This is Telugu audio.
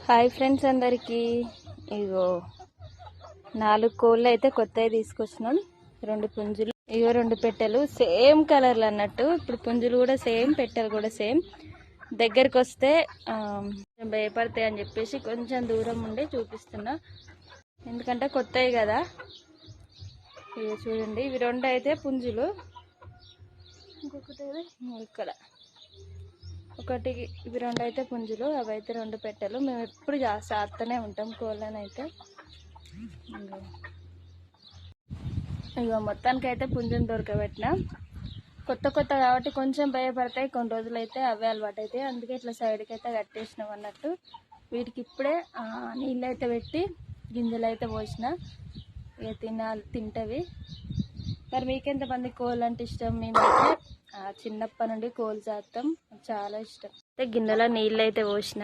హాయ్ ఫ్రెండ్స్ అందరికీ. ఇగో 4 కోళ్ళు అయితే కొత్తవి తీసుకొచ్చినాం. 2 పుంజులు, ఇగో 2 పెట్టెలు సేమ్ కలర్లు అన్నట్టు. ఇప్పుడు పుంజులు కూడా సేమ్, పెట్టెలు కూడా సేమ్. దగ్గరికి వస్తే భయపడతాయి అని చెప్పేసి కొంచెం దూరం ఉండి చూపిస్తున్నా, ఎందుకంటే కొత్తవి కదా. ఇక చూడండి, ఇవి 2 అయితే పుంజులు, ఇంకొకటి ఇక్కడ ఒకటి. ఇవి 2 అయితే పుంజులు, అవి అయితే 2 పెట్టెలు. మేము ఎప్పుడు సాస్తూనే ఉంటాం కోళ్ళనైతే. ఇగో మొత్తానికి అయితే పుంజుని దొరకబెట్టిన. కొత్త కాబట్టి కొంచెం భయపడతాయి, కొన్ని రోజులు అయితే అవే అలవాటు అవుతాయి. అందుకే ఇట్లా సైడ్కి అయితే కట్టేసినాం అన్నట్టు. వీటికి ఇప్పుడే నీళ్ళు అయితే పెట్టి గింజలు అయితే పోసిన, ఇక తింటవి. మరి మీకెంతమంది కోళ్ళు అంటే ఇష్టం? మేమైతే చిన్నప్పటి నుండి కోళ్ళు చేస్తాం, చాలా ఇష్టం. గిన్నెలో నీళ్ళు అయితే పోసిన,